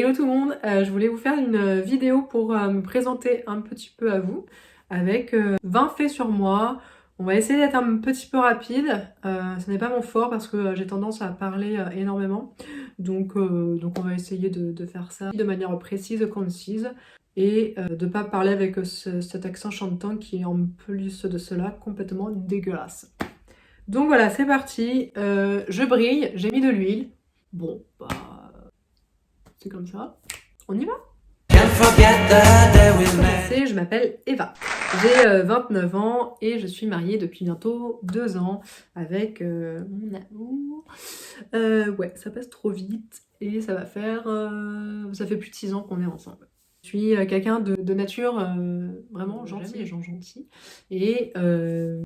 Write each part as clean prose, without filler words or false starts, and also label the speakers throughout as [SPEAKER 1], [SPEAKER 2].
[SPEAKER 1] Hello tout le monde, je voulais vous faire une vidéo pour me présenter un petit peu à vous avec 20 faits sur moi. On va essayer d'être un petit peu rapide, ce n'est pas mon fort parce que j'ai tendance à parler énormément. Donc on va essayer de faire ça de manière précise, concise et de ne pas parler avec cet accent chantant qui est en plus de cela complètement dégueulasse. Donc voilà, c'est parti, je brille, j'ai mis de l'huile. Bon, bah c'est comme ça. On y va. Pour commencer, je m'appelle Eva. J'ai 29 ans et je suis mariée depuis bientôt 2 ans avec mon amour. Ouais, ça passe trop vite et ça va faire... ça fait plus de 6 ans qu'on est ensemble. Je suis quelqu'un de nature vraiment gentille, les gens gentils. Et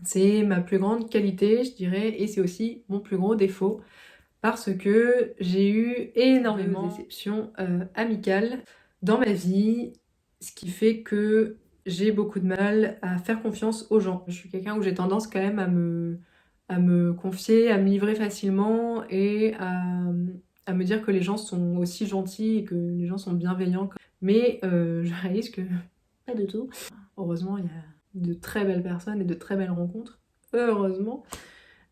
[SPEAKER 1] c'est ma plus grande qualité, je dirais, et c'est aussi mon plus gros défaut. Parce que j'ai eu énormément de déceptions amicales dans ma vie, ce qui fait que j'ai beaucoup de mal à faire confiance aux gens. Je suis quelqu'un où j'ai tendance quand même à me confier, à me livrer facilement et à me dire que les gens sont aussi gentils et que les gens sont bienveillants. Mais je réalise que pas du tout. Heureusement, il y a de très belles personnes et de très belles rencontres. Heureusement.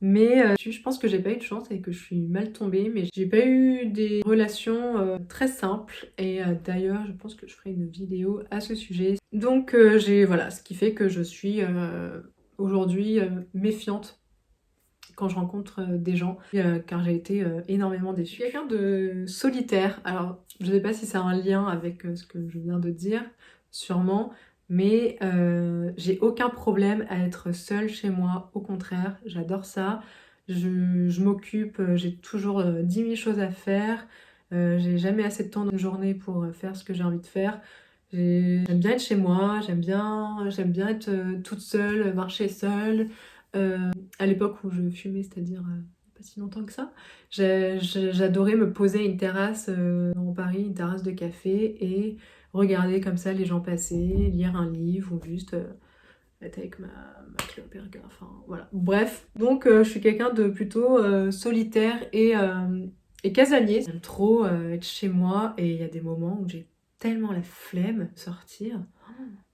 [SPEAKER 1] Mais je pense que j'ai pas eu de chance et que je suis mal tombée, mais j'ai pas eu des relations très simples et d'ailleurs je pense que je ferai une vidéo à ce sujet. Donc voilà, ce qui fait que je suis aujourd'hui méfiante quand je rencontre des gens car j'ai été énormément déçue. Je suis quelqu'un de solitaire, alors je sais pas si c'est un lien avec ce que je viens de dire, sûrement, mais j'ai aucun problème à être seule chez moi, au contraire, j'adore ça. Je m'occupe, j'ai toujours 10 000 choses à faire, j'ai jamais assez de temps dans une journée pour faire ce que j'ai envie de faire. J'aime bien être chez moi, j'aime bien être toute seule, marcher seule. À l'époque où je fumais, c'est-à-dire pas si longtemps que ça, j'adorais me poser à une terrasse dans Paris, une terrasse de café, et regarder comme ça les gens passer, lire un livre ou juste être avec ma clope et regarder, enfin voilà. Bref, donc je suis quelqu'un de plutôt solitaire et casanier. J'aime trop être chez moi et il y a des moments où j'ai tellement la flemme de sortir.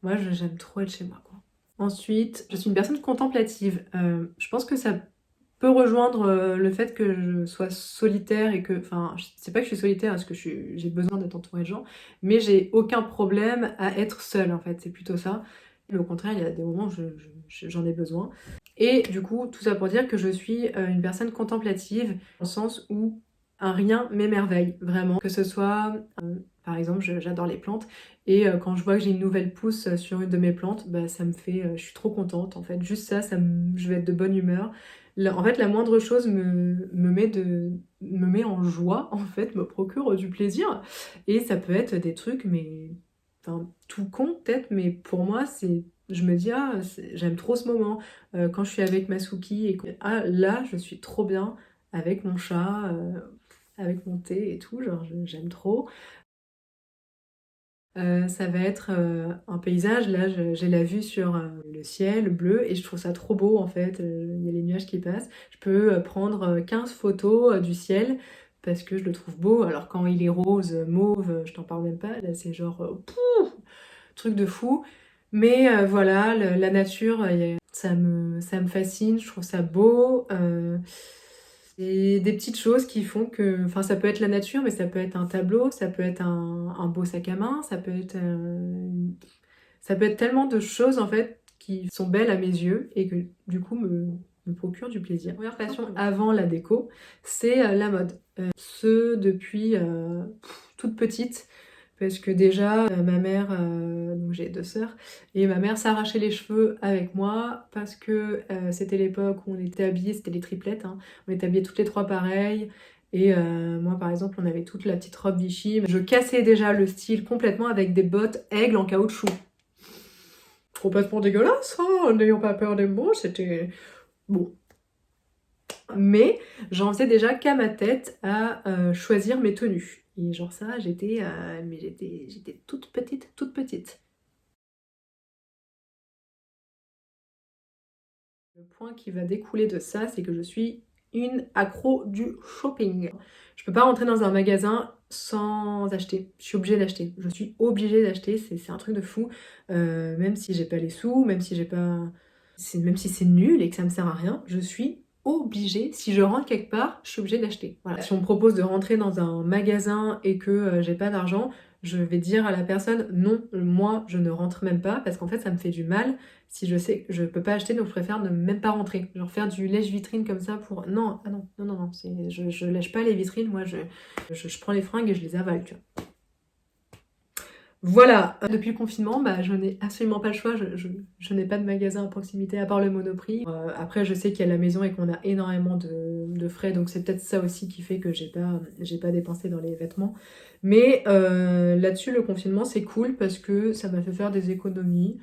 [SPEAKER 1] Moi, j'aime trop être chez moi, quoi. Ensuite, je suis une personne contemplative. Je pense que ça peut rejoindre le fait que je sois solitaire et que... Enfin, c'est pas que je suis solitaire parce que j'ai besoin d'être entourée de gens, mais j'ai aucun problème à être seule, en fait. C'est plutôt ça. Mais au contraire, il y a des moments où j'en ai besoin. Et du coup, tout ça pour dire que je suis une personne contemplative, dans le sens où un rien m'émerveille, vraiment. Que ce soit... par exemple, j'adore les plantes et quand je vois que j'ai une nouvelle pousse sur une de mes plantes, bah, ça me fait... je suis trop contente en fait. Juste ça, je vais être de bonne humeur. En fait, la moindre chose me met en joie, en fait, me procure du plaisir. Et ça peut être des trucs, mais... Enfin, tout con peut-être, mais pour moi, c'est... Je me dis, ah, j'aime trop ce moment. Quand je suis avec Masuki, ah, là, je suis trop bien avec mon chat, avec mon thé et tout, genre, j'aime trop. Ça va être un paysage, là j'ai la vue sur le ciel bleu et je trouve ça trop beau en fait, il y a les nuages qui passent. Je peux prendre 15 photos du ciel parce que je le trouve beau, alors quand il est rose, mauve, je t'en parle même pas, là c'est genre pouf, truc de fou. Mais voilà, la nature, ça me fascine, je trouve ça beau. Et des petites choses qui font que... Enfin, ça peut être la nature, mais ça peut être un tableau, ça peut être un beau sac à main, ça peut être tellement de choses, en fait, qui sont belles à mes yeux et que, du coup, me procurent du plaisir. La première passion avant la déco, c'est la mode. Ce, depuis toute petite, parce que déjà, ma mère, donc j'ai 2 sœurs, et ma mère s'arrachait les cheveux avec moi parce que c'était l'époque où on était habillés, c'était les triplettes, hein, on était habillés toutes les 3 pareilles, et moi par exemple, on avait toute la petite robe Vichy. Je cassais déjà le style complètement avec des bottes aigles en caoutchouc. Complètement dégueulasse, hein, n'ayons pas peur des mots, c'était... Bon. Mais j'en faisais déjà qu'à ma tête à choisir mes tenues. Et genre ça, j'étais toute petite, toute petite. Le point qui va découler de ça, c'est que je suis une accro du shopping. Je peux pas rentrer dans un magasin sans acheter. Je suis obligée d'acheter. Je suis obligée d'acheter, c'est un truc de fou. Même si j'ai pas les sous, même si j'ai pas... Même si c'est nul et que ça me sert à rien, je suis obligée. Si je rentre quelque part, je suis obligée d'acheter. Voilà. Si on me propose de rentrer dans un magasin et que j'ai pas d'argent, je vais dire à la personne non, moi je ne rentre même pas parce qu'en fait ça me fait du mal si je sais que je peux pas acheter, donc je préfère ne même pas rentrer. Genre faire du lèche-vitrine comme ça pour... Non, ah non, non, non, non, je lèche pas les vitrines, moi je prends les fringues et je les avale, tu vois. Voilà, depuis le confinement, bah, je n'ai absolument pas le choix, je n'ai pas de magasin à proximité à part le Monoprix. Après, je sais qu'il y a la maison et qu'on a énormément de frais, donc c'est peut-être ça aussi qui fait que j'ai pas dépensé dans les vêtements. Mais là-dessus, le confinement, c'est cool parce que ça m'a fait faire des économies.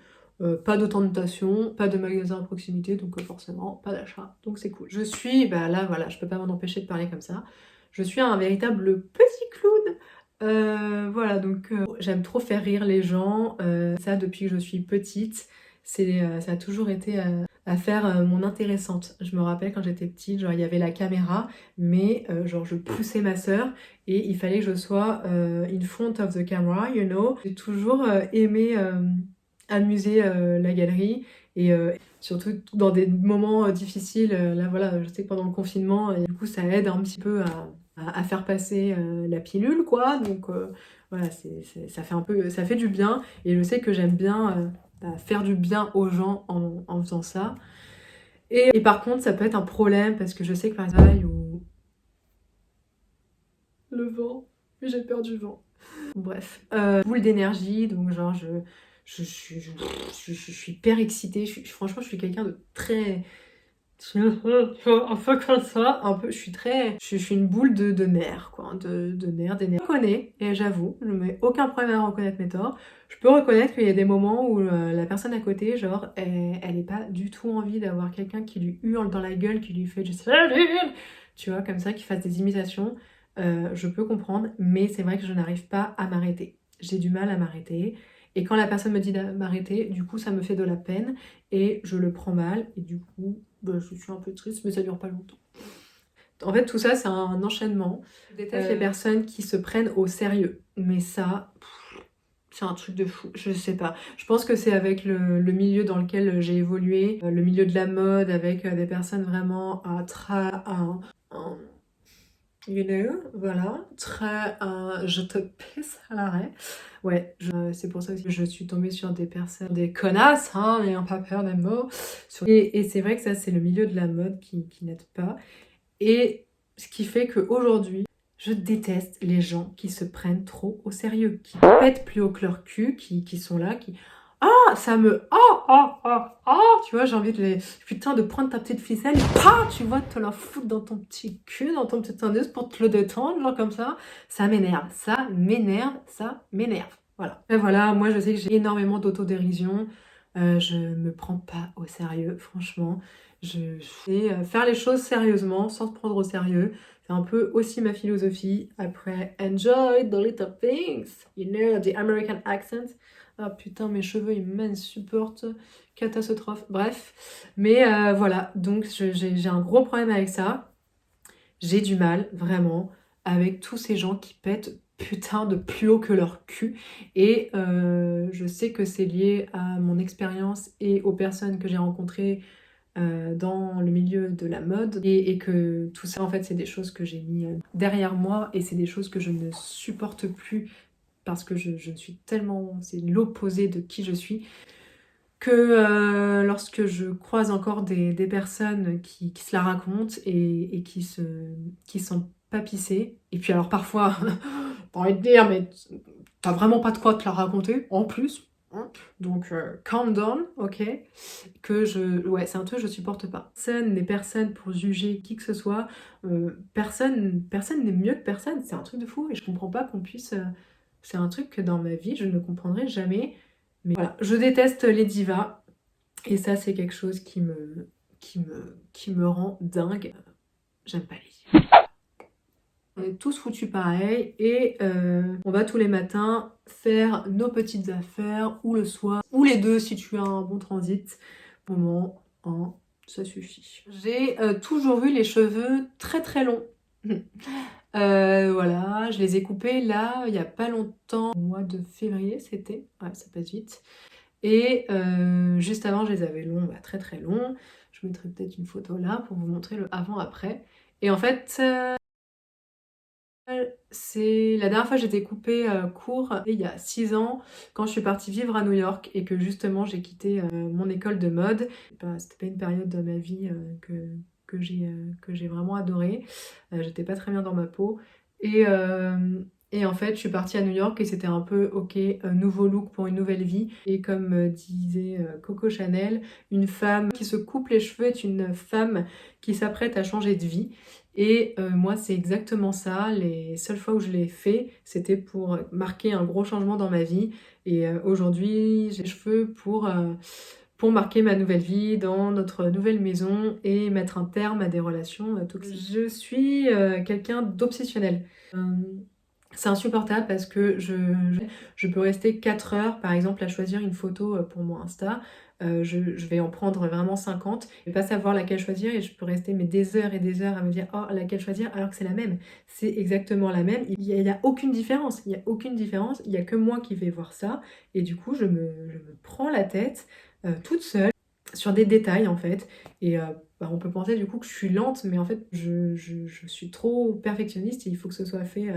[SPEAKER 1] Pas de tentation, pas de magasin à proximité, donc forcément pas d'achat, donc c'est cool. Je suis, bah là voilà, je peux pas m'en empêcher de parler comme ça, je suis un véritable petit clown. Voilà, donc j'aime trop faire rire les gens, ça depuis que je suis petite, ça a toujours été à faire mon intéressante. Je me rappelle quand j'étais petite, genre il y avait la caméra, mais genre je poussais ma sœur et il fallait que je sois in front of the camera, you know. J'ai toujours aimé amuser la galerie et surtout dans des moments difficiles, là voilà, je sais que pendant le confinement, et du coup ça aide un petit peu à faire passer la pilule quoi, donc voilà, ça fait un peu, ça fait du bien et je sais que j'aime bien faire du bien aux gens en faisant ça. Et par contre ça peut être un problème parce que je sais que par exemple le vent, mais j'ai peur du vent. Bref, boule d'énergie, donc genre je suis hyper excitée, franchement je suis quelqu'un de très... un peu comme ça, un peu, je suis une boule de nerfs, quoi, de nerfs, d'énergie. Je reconnais, et j'avoue, je n'ai aucun problème à reconnaître mes torts. Je peux reconnaître qu'il y a des moments où la personne à côté, genre, elle n'est pas du tout envie d'avoir quelqu'un qui lui hurle dans la gueule, qui lui fait juste tu vois, comme ça, qui fasse des imitations. Je peux comprendre, mais c'est vrai que je n'arrive pas à m'arrêter. J'ai du mal à m'arrêter. Et quand la personne me dit de m'arrêter, du coup, ça me fait de la peine et je le prends mal. Et du coup, bah, je suis un peu triste, mais ça dure pas longtemps. En fait, tout ça, c'est un enchaînement. Je déteste les personnes qui se prennent au sérieux. Mais ça, c'est un truc de fou. Je sais pas. Je pense que c'est avec le milieu dans lequel j'ai évolué, le milieu de la mode, avec des personnes vraiment you know, voilà, très, je te pisse à l'arrêt. Ouais, c'est pour ça aussi que je suis tombée sur des personnes, des connasses, hein, n'ayant pas peur des mots. Et c'est vrai que ça, c'est le milieu de la mode qui n'aide pas. Et ce qui fait qu'aujourd'hui, je déteste les gens qui se prennent trop au sérieux, qui pètent plus haut que leur cul, qui sont là, qui... Ah, ça me... tu vois, j'ai envie de les... Putain, de prendre ta petite ficelle, tu vois, de te la foutre dans ton petit cul, dans ton petit anus pour te le détendre, genre comme ça. Ça m'énerve, ça m'énerve, ça m'énerve. Voilà. Et voilà, moi je sais que j'ai énormément d'autodérision. Je me prends pas au sérieux, franchement. Je fais faire les choses sérieusement, sans se prendre au sérieux. C'est un peu aussi ma philosophie. Après, enjoy the little things, you know, the American accent. Ah putain, mes cheveux, ils m'insupportent. Catastrophe. Bref. Mais voilà, donc j'ai un gros problème avec ça. J'ai du mal, vraiment, avec tous ces gens qui pètent putain de plus haut que leur cul. Et je sais que c'est lié à mon expérience et aux personnes que j'ai rencontrées dans le milieu de la mode et que tout ça en fait c'est des choses que j'ai mis derrière moi et c'est des choses que je ne supporte plus parce que je ne suis tellement, c'est l'opposé de qui je suis, que lorsque je croise encore des personnes qui se la racontent et qui sont pas pissées, et puis alors parfois t'as envie de dire mais t'as vraiment pas de quoi te la raconter en plus, hein. Donc calm down, ok, ouais, c'est un truc que je supporte pas. Personne n'est personne pour juger qui que ce soit, personne n'est mieux que personne, c'est un truc de fou et je comprends pas qu'on puisse, c'est un truc que dans ma vie je ne comprendrai jamais. Mais voilà, je déteste les divas et ça c'est quelque chose qui me rend dingue. J'aime pas les divas. On est tous foutus pareil et on va tous les matins faire nos petites affaires ou le soir ou les deux si tu as un bon transit. Moment, hein, ça suffit. J'ai toujours eu les cheveux très très longs. Voilà, je les ai coupés là, il y a pas longtemps, au mois de février c'était, ouais ça passe vite. Et juste avant je les avais longs, bah, très très longs. Je mettrai peut-être une photo là pour vous montrer le avant-après. Et en fait, c'est la dernière fois que j'étais coupée court, il y a 6 ans, quand je suis partie vivre à New York et que justement j'ai quitté mon école de mode. C'était pas une période de ma vie que j'ai vraiment adorée. J'étais pas très bien dans ma peau. Et, euh, et en fait, je suis partie à New York et c'était un peu ok, nouveau look pour une nouvelle vie. Et comme disait Coco Chanel, une femme qui se coupe les cheveux est une femme qui s'apprête à changer de vie. Et moi, c'est exactement ça. Les seules fois où je l'ai fait, c'était pour marquer un gros changement dans ma vie. Et aujourd'hui, j'ai les cheveux pour marquer ma nouvelle vie dans notre nouvelle maison et mettre un terme à des relations toxiques. Je suis quelqu'un d'obsessionnel. C'est insupportable parce que je peux rester 4 heures, par exemple, à choisir une photo pour mon Insta. Je vais en prendre vraiment 50 et pas savoir laquelle choisir et je peux rester mais des heures et des heures à me dire oh laquelle choisir alors que c'est la même. C'est exactement la même. Il y a aucune différence. Il y a aucune différence. Il y a que moi qui vais voir ça et du coup je me prends la tête toute seule sur des détails en fait. Et bah, on peut penser du coup que je suis lente mais en fait je suis trop perfectionniste et il faut que ce soit fait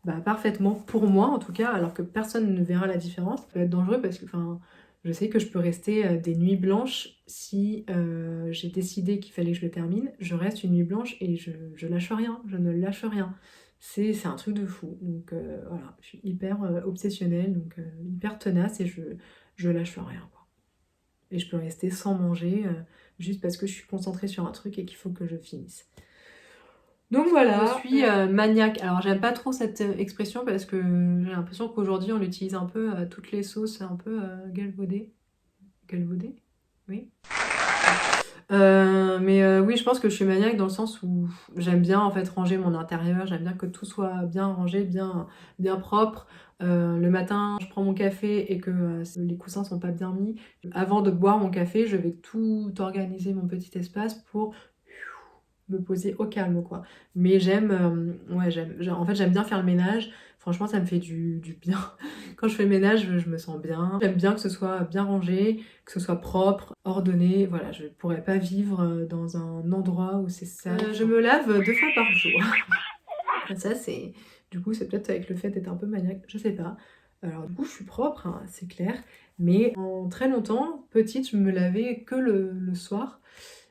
[SPEAKER 1] bah, parfaitement pour moi en tout cas, alors que personne ne verra la différence. Ça peut être dangereux parce que je sais que je peux rester des nuits blanches si j'ai décidé qu'il fallait que je le termine. Je reste une nuit blanche et je lâche rien, je ne lâche rien. C'est un truc de fou. Donc voilà, je suis hyper obsessionnelle, donc hyper tenace et je lâche rien, quoi. Et je peux rester sans manger juste parce que je suis concentrée sur un truc et qu'il faut que je finisse. Donc voilà, je suis maniaque. Alors j'aime pas trop cette expression parce que j'ai l'impression qu'aujourd'hui on l'utilise un peu à toutes les sauces, un peu galvaudées. Galvaudées? Oui. Mais oui, je pense que je suis maniaque dans le sens où j'aime bien en fait ranger mon intérieur, j'aime bien que tout soit bien rangé, bien propre. Le matin, je prends mon café et que les coussins sont pas bien mis. Avant de boire mon café, je vais tout organiser mon petit espace pour me poser au calme quoi. Mais en fait j'aime bien faire le ménage. Franchement ça me fait du bien. Quand je fais le ménage je me sens bien. J'aime bien que ce soit bien rangé, que ce soit propre, ordonné. Voilà, je pourrais pas vivre dans un endroit où c'est sale. Je me lave 2 fois par jour. Ça c'est... Du coup c'est peut-être avec le fait d'être un peu maniaque, je sais pas. Alors du coup je suis propre, hein, c'est clair. Mais en très longtemps, petite, je me lavais que le soir.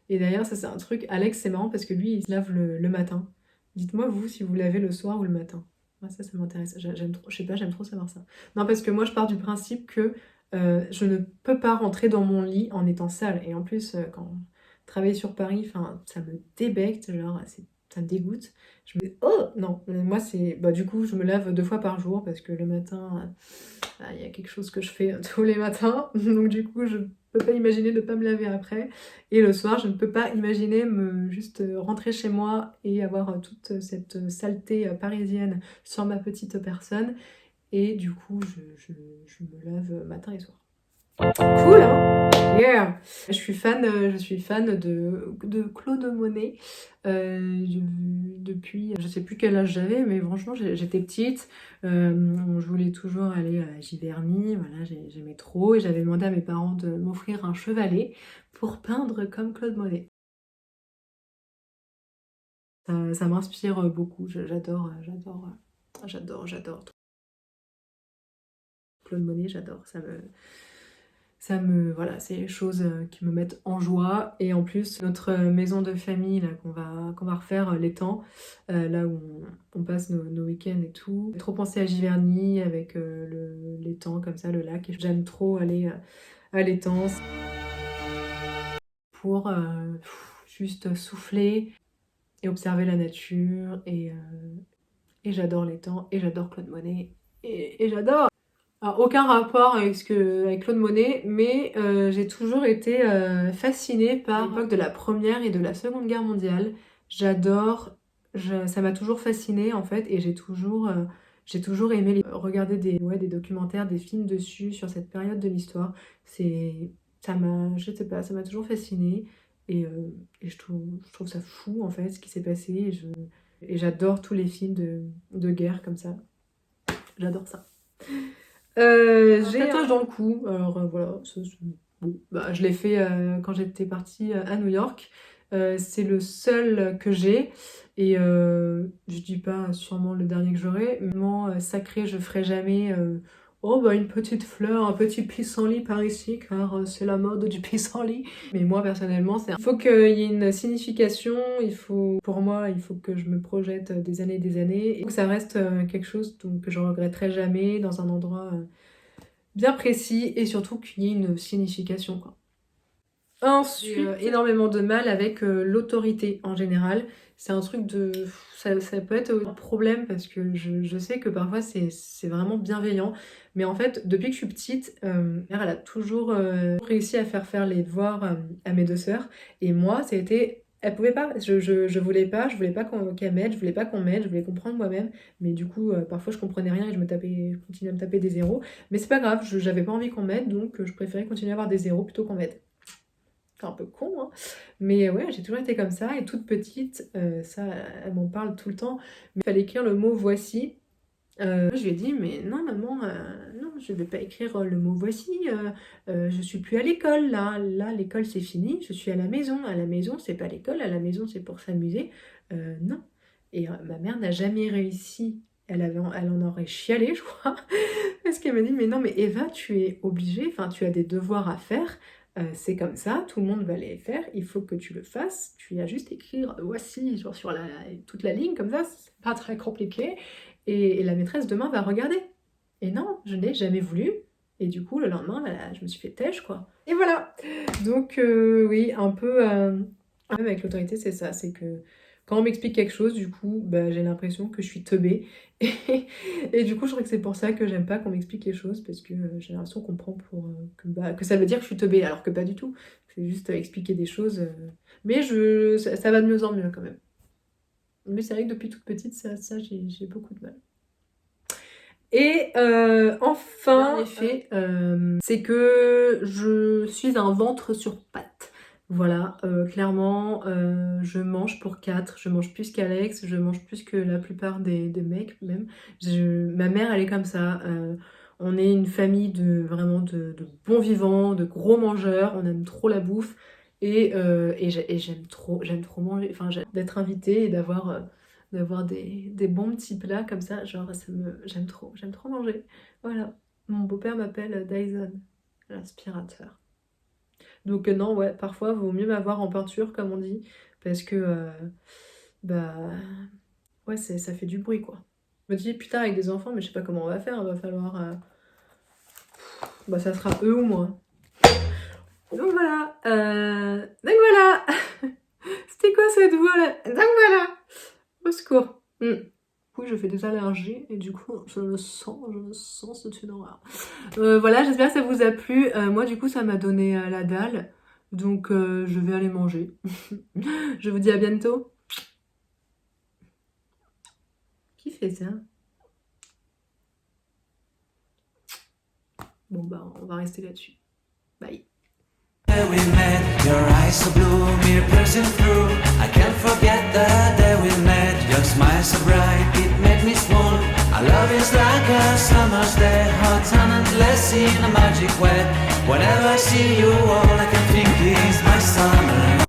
[SPEAKER 1] Et d'ailleurs, ça c'est un truc, Alex, c'est marrant parce que lui, il se lave le matin. Dites-moi, vous, si vous lavez le soir ou le matin. Moi, ça m'intéresse. J'aime trop, je sais pas, j'aime trop savoir ça. Non, parce que moi, je pars du principe que je ne peux pas rentrer dans mon lit en étant sale. Et en plus, quand je travaille sur Paris, ça me débecte, genre, ça me dégoûte. Je me dis, oh non, moi, c'est. Bah, du coup, je me lave 2 fois par jour parce que le matin, il y a quelque chose que je fais tous les matins. Donc, du coup, je peux pas imaginer ne pas me laver après. Et le soir, je ne peux pas imaginer me juste rentrer chez moi et avoir toute cette saleté parisienne sur ma petite personne. Et du coup, je me lave matin et soir. Cool, hein? Yeah! Je suis fan de Claude Monet depuis, je sais plus quel âge j'avais, mais franchement, j'étais petite. Je voulais toujours aller à Giverny, voilà, j'aimais trop. Et j'avais demandé à mes parents de m'offrir un chevalet pour peindre comme Claude Monet. Ça m'inspire beaucoup, j'adore. Claude Monet, j'adore. Voilà, c'est les choses qui me mettent en joie. Et en plus, notre maison de famille là, qu'on va refaire l'étang, là où on passe nos week-ends et tout. J'ai trop pensé à Giverny avec l'étang comme ça, le lac. Et j'aime trop aller à l'étang pour juste souffler et observer la nature. Et j'adore l'étang et j'adore Claude Monet. Et j'adore! Alors, aucun rapport avec Claude Monet, mais j'ai toujours été fascinée par l'époque de la Première et de la Seconde Guerre mondiale. J'adore, ça m'a toujours fascinée en fait, et j'ai toujours aimé regarder des documentaires, des films dessus, sur cette période de l'histoire. Je sais pas, ça m'a toujours fascinée, et je trouve ça fou en fait, ce qui s'est passé. Et j'adore tous les films de guerre comme ça. J'adore ça. J'ai un tatouage dans le cou. Alors voilà, bon, bah, je l'ai fait quand j'étais partie à New York. C'est le seul que j'ai. Et je dis pas sûrement le dernier que j'aurai. Mais vraiment sacré, je ferai jamais... Oh bah une petite fleur, un petit pissenlit par ici, car c'est la mode du pissenlit. Mais moi personnellement, il faut qu'il y ait une signification, pour moi, il faut que je me projette des années et des années. Et que ça reste quelque chose que je regretterai jamais, dans un endroit bien précis, et surtout qu'il y ait une signification, quoi. Ensuite, énormément de mal avec l'autorité en général. C'est un truc de... Ça peut être un problème parce que je sais que parfois c'est vraiment bienveillant. Mais en fait, depuis que je suis petite, ma mère, elle a toujours réussi à faire les devoirs à mes deux sœurs. Et moi, ça a été... Elle pouvait pas, je voulais pas qu'elle m'aide, je voulais pas qu'on m'aide, je voulais comprendre moi-même. Mais du coup, parfois je comprenais rien et je continuais à me taper des zéros. Mais c'est pas grave, j'avais pas envie qu'on m'aide, donc je préférais continuer à avoir des zéros plutôt qu'on m'aide. C'est un peu con, hein. Mais ouais, j'ai toujours été comme ça. Et toute petite, ça, elle m'en parle tout le temps. Mais il fallait écrire le mot voici. Je lui ai dit, mais non, maman, non, je vais pas écrire le mot voici. Je suis plus à l'école, là. Là, l'école, c'est fini. Je suis à la maison. À la maison, c'est pas l'école. À la maison, c'est pour s'amuser. Non. Et ma mère n'a jamais réussi. Elle en aurait chialé, je crois. Parce qu'elle m'a dit, mais non, mais Eva, tu es obligée. Enfin, tu as des devoirs à faire. C'est comme ça, tout le monde va les faire, il faut que tu le fasses, tu as juste écrire voici genre sur toute la ligne comme ça, c'est pas très compliqué, et la maîtresse demain va regarder. Et non, je n'ai jamais voulu, et du coup le lendemain, je me suis fait têche quoi. Et voilà. Donc oui, un peu même avec l'autorité, c'est ça, c'est que quand on m'explique quelque chose, du coup, bah, j'ai l'impression que je suis teubée. Et du coup, je crois que c'est pour ça que j'aime pas qu'on m'explique les choses, parce que j'ai l'impression qu'on prend pour... que ça veut dire que je suis teubée, alors que pas du tout. C'est juste expliquer des choses. Mais ça va de mieux en mieux quand même. Mais c'est vrai que depuis toute petite, ça j'ai beaucoup de mal. Et enfin, l'effet, c'est que je suis un ventre sur pattes. Voilà, clairement, je mange pour 4, je mange plus qu'Alex, je mange plus que la plupart des mecs même. Ma mère, elle est comme ça. On est une famille vraiment de bons vivants, de gros mangeurs, on aime trop la bouffe. Et j'aime trop manger, enfin d'être invitée et d'avoir des bons petits plats comme ça, genre j'aime trop manger. Voilà, mon beau-père m'appelle Dyson, l'aspirateur. Donc non, ouais, parfois vaut mieux m'avoir en peinture comme on dit, parce que bah ouais, ça fait du bruit quoi. Je me dis putain avec des enfants, mais je sais pas comment on va faire, il va falloir bah ça sera eux ou moi. Donc voilà, c'était quoi cette voix là? Donc voilà, au secours. Oui, je fais des allergies et du coup je le sens, c'est une horreur. Voilà, j'espère que ça vous a plu. Moi du coup ça m'a donné la dalle, donc je vais aller manger. Je vous dis à bientôt. Qui fait ça? Bon bah on va rester là-dessus. Bye.
[SPEAKER 2] We met, your eyes so blue, me piercing through. I can't forget the day we met. Your smile so bright, it made me swoon. Our love is like a summer's day, hot and endless in a magic way. Whenever I see you, all I can think is my summer.